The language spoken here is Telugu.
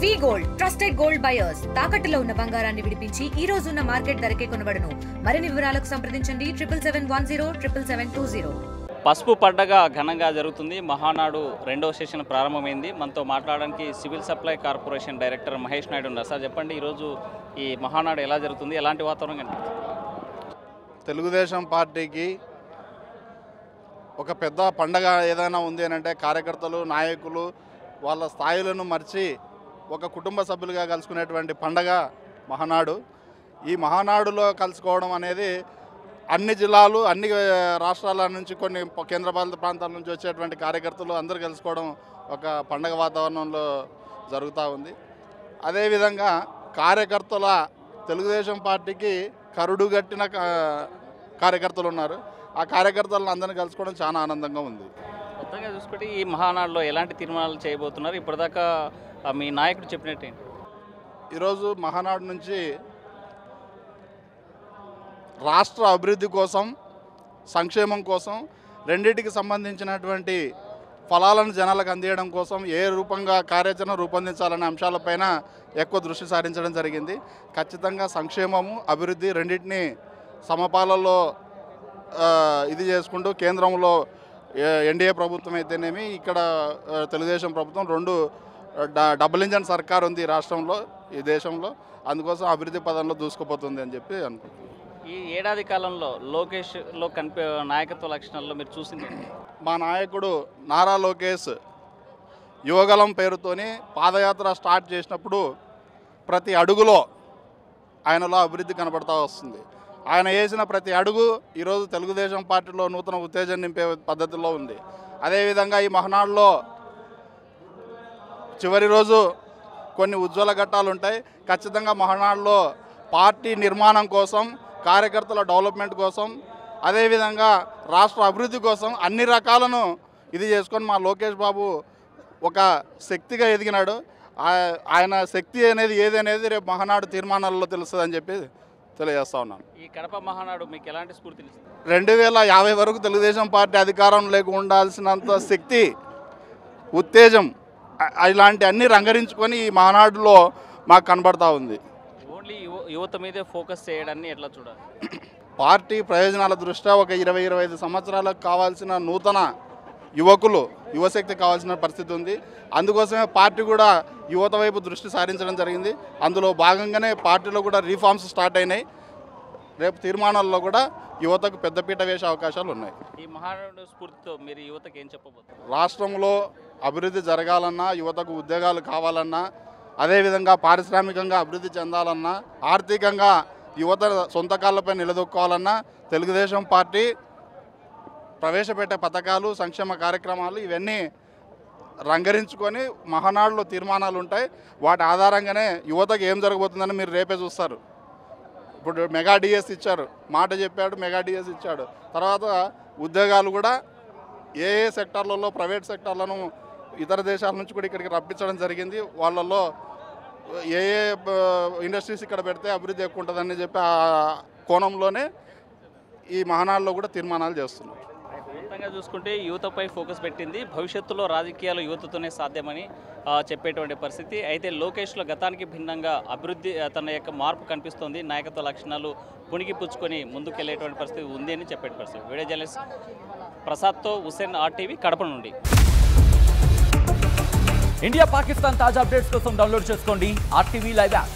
వి గోల్డ్ ట్రస్టెడ్ గోల్డ్ బయర్స్ తాకట్టులో ఉన్న బంగారాన్ని విడిపించి ఈ రోజు ఉన్న మార్కెట్ ధరకే కొనబడును. మరిన్ని వివరాలకు సంప్రదించండి 77107720. పసుపు పండగ ఘనంగా జరుగుతుంది. మహానాడు రెండవ సెషన్ ప్రారంభమైంది. మనతో మాట్లాడడానికి civil supply corporation director Mahesh Naidu ఉన్నారు. సార్ చెప్పండి, ఈరోజు ఈ మహానాడు ఎలా జరుగుతుంది, ఎలాంటి వాతావరణం కనిపిస్తుంది? తెలుగుదేశం పార్టీకి ఒక పెద్ద పండగ ఏదైనా ఉంది అని అంటే కార్యకర్తలు, నాయకులు వాళ్ళ స్థాయిలను మర్చి ఒక కుటుంబ సభ్యులుగా కలుసుకునేటువంటి పండగ మహానాడు. ఈ మహానాడులో కలుసుకోవడం అనేది అన్ని జిల్లాలు, అన్ని రాష్ట్రాల నుంచి, కొన్ని కేంద్రపాలిత ప్రాంతాల నుంచి వచ్చేటువంటి కార్యకర్తలు అందరూ కలుసుకోవడం ఒక పండగ వాతావరణంలో జరుగుతూ ఉంది. అదేవిధంగా కార్యకర్తల తెలుగుదేశం పార్టీకి కరుడుగట్టిన కార్యకర్తలు ఉన్నారు. ఆ కార్యకర్తలను అందరినీ కలుసుకోవడం చాలా ఆనందంగా ఉంది. కొత్తగా చూసుకుంటే ఈ మహానాడులో ఎలాంటి తీర్మానాలు చేయబోతున్నారు? ఇప్పటిదాకా మీ నాయకుడు చెప్పినట్టు ఈరోజు మహానాడు నుంచి రాష్ట్ర అభివృద్ధి కోసం, సంక్షేమం కోసం, రెండింటికి సంబంధించినటువంటి ఫలాలను జనాలకు అందించడం కోసం ఏ రూపంగా కార్యాచరణ రూపొందించాలనే అంశాలపైన ఎక్కువ దృష్టి సారించడం జరిగింది. ఖచ్చితంగా సంక్షేమము, అభివృద్ధి రెండింటినీ సమపాలలో ఇది చేసుకుంటూ కేంద్రంలో ఎన్డీఏ ప్రభుత్వం అయితేనేమి, ఇక్కడ తెలుగుదేశం ప్రభుత్వం రెండు డబుల్ ఇంజన్ సర్కార్ ఉంది రాష్ట్రంలో, ఈ దేశంలో. అందుకోసం అభివృద్ధి పదంలో దూసుకుపోతుంది అని చెప్పి అనుకుంటున్నాను. ఈ ఏడాది కాలంలో లోకేష్లో నాయకత్వ లక్షణాల్లో మీరు చూసింది? మా నాయకుడు నారా లోకేష్ యువగలం పేరుతోని పాదయాత్ర స్టార్ట్ చేసినప్పుడు ప్రతి అడుగులో ఆయనలో అభివృద్ధి కనబడతా వస్తుంది. ఆయన వేసిన ప్రతి అడుగు ఈరోజు తెలుగుదేశం పార్టీలో నూతన ఉత్తేజం నింపే పద్ధతిలో ఉంది. అదేవిధంగా ఈ మహానాడులో చివరి రోజు కొన్ని ఉజ్వల ఘట్టాలు ఉంటాయి. ఖచ్చితంగా మహానాడులో పార్టీ నిర్మాణం కోసం, కార్యకర్తల డెవలప్మెంట్ కోసం, అదేవిధంగా రాష్ట్ర అభివృద్ధి కోసం అన్ని రకాలను ఇది చేసుకొని మా లోకేష్ బాబు ఒక శక్తిగా ఎదిగినాడు. ఆయన శక్తి అనేది ఏది అనేది రేపు మహానాడు తీర్మానాల్లో తెలుస్తుంది అని చెప్పి తెలియజేస్తా ఉన్నాను. ఈ కడప మహానాడు మీకు ఎలాంటి స్ఫూర్తి? 2050 వరకు తెలుగుదేశం పార్టీ అధికారం లేకుండా ఉండాల్సినంత శక్తి, ఉత్తేజం ఇలాంటి అన్ని రంగరించుకొని ఈ మహానాడులో మాకు కనబడతా ఉంది. ఓన్లీ యువత మీదే ఫోకస్ చేయడాన్ని ఎట్లా చూడాలి? పార్టీ ప్రయోజనాల దృష్ట్యా ఒక 20-25 సంవత్సరాలకు కావాల్సిన నూతన యువకులు, యువశక్తి కావాల్సిన పరిస్థితి ఉంది. అందుకోసమే పార్టీ కూడా యువత వైపు దృష్టి సారించడం జరిగింది. అందులో భాగంగానే పార్టీలో కూడా రీఫార్మ్స్ స్టార్ట్ అయినాయి. రేపు తీర్మానాల్లో కూడా యువతకు పెద్దపీట వేసే అవకాశాలు ఉన్నాయి. ఈ మహానాడు స్ఫూర్తితో మీరు యువతకు ఏం చెప్పబోతున్నారు? రాష్ట్రంలో అభివృద్ధి జరగాలన్నా, యువతకు ఉద్యోగాలు కావాలన్నా, అదేవిధంగా పారిశ్రామికంగా అభివృద్ధి చెందాలన్నా, ఆర్థికంగా యువత సొంత కాళ్ళపై నిలదొక్కోవాలన్నా తెలుగుదేశం పార్టీ ప్రవేశపెట్టే పథకాలు, సంక్షేమ కార్యక్రమాలు ఇవన్నీ రంగరించుకొని మహానాడులో తీర్మానాలు ఉంటాయి. వాటి ఆధారంగానే యువతకు ఏం జరగబోతుందని మీరు రేపే చూస్తారు. ఇప్పుడు మెగా డిఎస్ ఇచ్చారు, మాట చెప్పాడు, మెగా డిఎస్ ఇచ్చాడు. తర్వాత ఉద్యోగాలు కూడా ఏ సెక్టార్లలో, ప్రైవేట్ సెక్టార్లను ఇతర దేశాల నుంచి కూడా ఇక్కడికి రప్పించడం జరిగింది. వాళ్ళల్లో ఏ ఇండస్ట్రీస్ ఇక్కడ పెడితే అభివృద్ధి ఎక్కువ ఉంటుందని చెప్పి ఆ కోణంలోనే ఈ మహానాడులో కూడా తీర్మానాలు చేస్తున్నారు. మొత్తంగా చూసుకుంటే యువతపై ఫోకస్ పెట్టింది. భవిష్యత్తులో రాజకీయాలు యువతతోనే సాధ్యమని చెప్పేటువంటి పరిస్థితి. అయితే లోకేష్లో గతానికి భిన్నంగా అభివృద్ధి, తన యొక్క మార్పు కనిపిస్తోంది. నాయకత్వ లక్షణాలు పుణికి పుచ్చుకొని ముందుకెళ్లేటువంటి పరిస్థితి ఉంది అని చెప్పే పరిస్థితి. వీడియో జర్నలిస్ట్ ప్రసాద్తో హుసేన్, RTV, కడప నుండి. ఇండియా పాకిస్తాన్ తాజా అప్డేట్స్ కోసం డౌన్లోడ్ చేసుకోండి RTV లైవ్ యాప్.